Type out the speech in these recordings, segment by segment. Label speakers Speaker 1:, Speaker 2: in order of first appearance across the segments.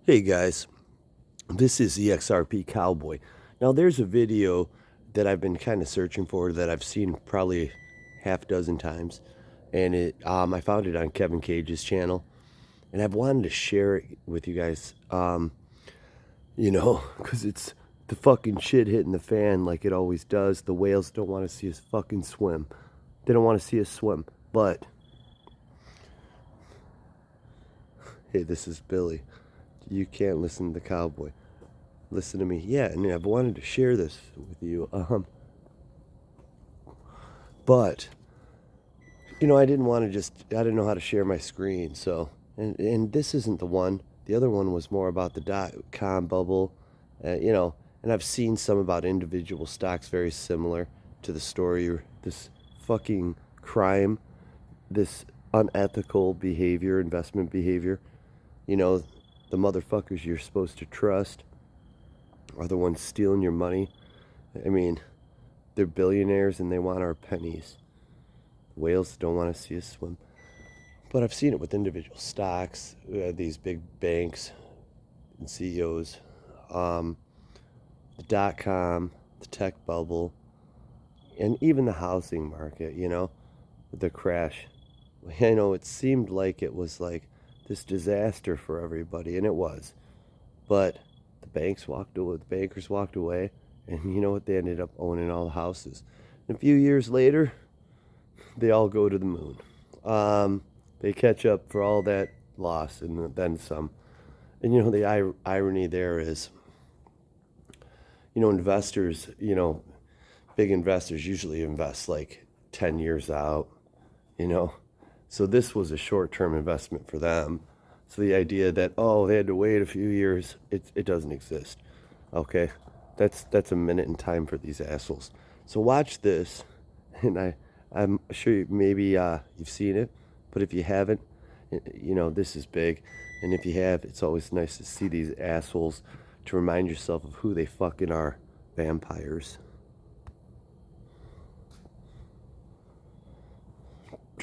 Speaker 1: Hey guys, this is EXRP Cowboy. Now there's a video that I've been kind of searching for that I've seen probably half a dozen times, and I found it on Kevin Cage's channel, and I've wanted to share it with you guys, because it's the fucking shit hitting the fan like it always does. The whales don't want to see us fucking swim. They don't want to see us swim. But hey, this is Billy. You can't listen to the cowboy. Listen to me. Yeah, and I've wanted to share this with you. But I didn't want to I didn't know how to share my screen. So, and this isn't the one. The other one was more about the dot-com bubble, and I've seen some about individual stocks very similar to the story. This fucking crime, this unethical behavior, investment behavior. The motherfuckers you're supposed to trust are the ones stealing your money. I mean, they're billionaires and they want our pennies. Whales don't want to see us swim. But I've seen it with individual stocks, these big banks and CEOs, the dot-com, the tech bubble, and even the housing market, the crash. It seemed like it was like this disaster for everybody, and it was. But the bankers walked away, and you know what? They ended up owning all the houses. And a few years later, they all go to the moon. They catch up for all that loss and then some. And the irony there is, investors, big investors usually invest like 10 years out, So this was a short-term investment for them. So the idea that, they had to wait a few years, it doesn't exist. Okay? That's a minute in time for these assholes. So watch this, and I'm sure maybe you've seen it, but if you haven't, this is big. And if you have, it's always nice to see these assholes to remind yourself of who they fucking are. Vampires.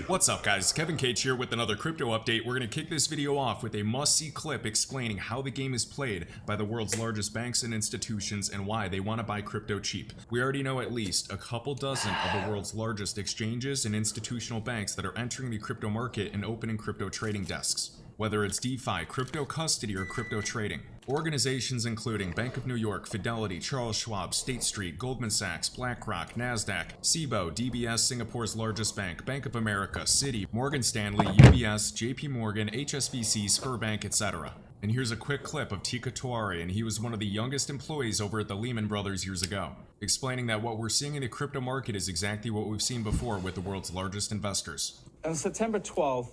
Speaker 2: What's up guys, Kevin Cage here with another crypto update. We're going to kick this video off with a must-see clip explaining how the game is played by the world's largest banks and institutions and why they want to buy crypto cheap. We already know at least a couple dozen of the world's largest exchanges and institutional banks that are entering the crypto market and opening crypto trading desks. Whether it's DeFi, crypto custody, or crypto trading. Organizations including Bank of New York, Fidelity, Charles Schwab, State Street, Goldman Sachs, BlackRock, NASDAQ, Cboe, DBS, Singapore's largest bank, Bank of America, Citi, Morgan Stanley, UBS, JP Morgan, HSBC, Sberbank, etc. And here's a quick clip of Teeka Tiwari, and he was one of the youngest employees over at the Lehman Brothers years ago, explaining that what we're seeing in the crypto market is exactly what we've seen before with the world's largest investors.
Speaker 3: On September 12th,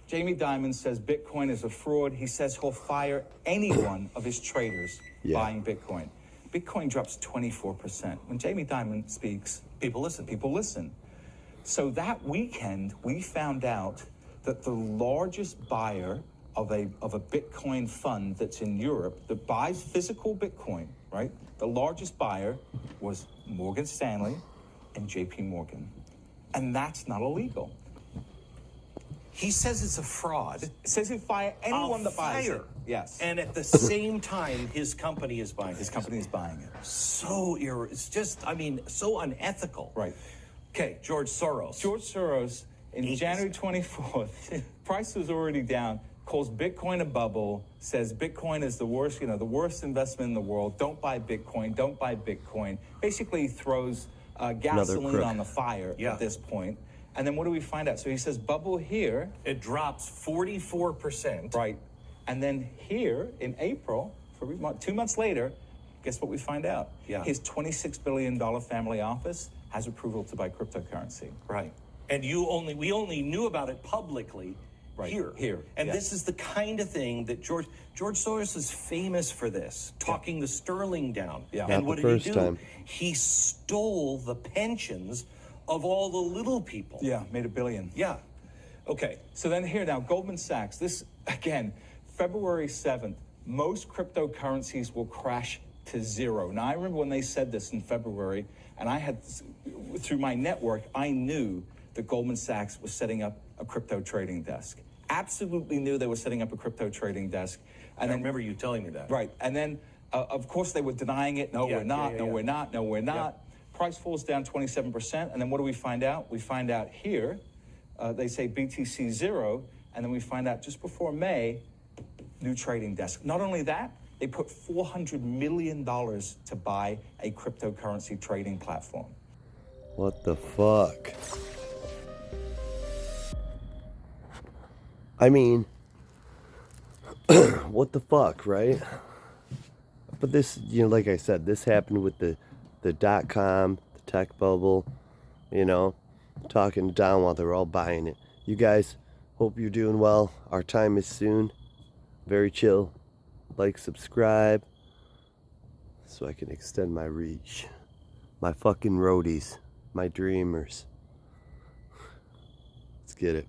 Speaker 3: Jamie Dimon says Bitcoin is a fraud. He says he'll fire any one of his traders buying Bitcoin. Bitcoin drops 24%. When Jamie Dimon speaks, people listen. People listen. So that weekend, we found out that the largest buyer of a Bitcoin fund that's in Europe that buys physical Bitcoin, right? The largest buyer was Morgan Stanley and JP Morgan. And that's not illegal.
Speaker 4: He says it's a fraud.
Speaker 3: It says he'll fire anyone that buys it. Yes.
Speaker 4: And at the same time, his company is buying it.
Speaker 3: His company is buying it.
Speaker 4: It's just, so unethical.
Speaker 3: Right.
Speaker 4: Okay, George Soros.
Speaker 3: George Soros, in January 24th, price was already down, calls Bitcoin a bubble, says Bitcoin is the worst, the worst investment in the world. Don't buy Bitcoin. Don't buy Bitcoin. Basically throws gasoline on the fire at this point. And then what do we find out? So he says bubble here.
Speaker 4: It drops 44%.
Speaker 3: Right. And then here in April, 2 months later, guess what we find out?
Speaker 4: Yeah.
Speaker 3: His $26 billion family office has approval to buy cryptocurrency.
Speaker 4: Right. And we only knew about it publicly here. And this is the kind of thing that George Soros is famous for this, talking the sterling down.
Speaker 3: Yeah.
Speaker 4: And
Speaker 1: Not
Speaker 4: what
Speaker 1: the
Speaker 4: did
Speaker 1: first
Speaker 4: he do?
Speaker 1: time.
Speaker 4: He stole the pensions of all the little people.
Speaker 3: Yeah, made $1 billion.
Speaker 4: Yeah. Okay.
Speaker 3: So then here now, Goldman Sachs, this, again, February 7th, most cryptocurrencies will crash to zero. Now, I remember when they said this in February, and I had, through my network, I knew that Goldman Sachs was setting up a crypto trading desk. absolutely knew they were setting up a crypto trading desk. And
Speaker 4: I
Speaker 3: then,
Speaker 4: remember you telling me that.
Speaker 3: right, and then, of course, they were denying it. No,
Speaker 4: Yeah,
Speaker 3: we're not.
Speaker 4: yeah,
Speaker 3: No,
Speaker 4: yeah.
Speaker 3: we're not. No, we're not. Price falls down 27%. And then what do we find out? We find out here, they say BTC 0. And then we find out just before May, new trading desk. Not only that, they put $400 million to buy a cryptocurrency trading platform.
Speaker 1: What the fuck? I mean, what the fuck, right? But this, like I said, this happened with the dot-com, the tech bubble, talking down while they're all buying it. You guys, hope you're doing well. Our time is soon. Very chill. Like, subscribe, so I can extend my reach. My fucking roadies, my dreamers. Let's get it.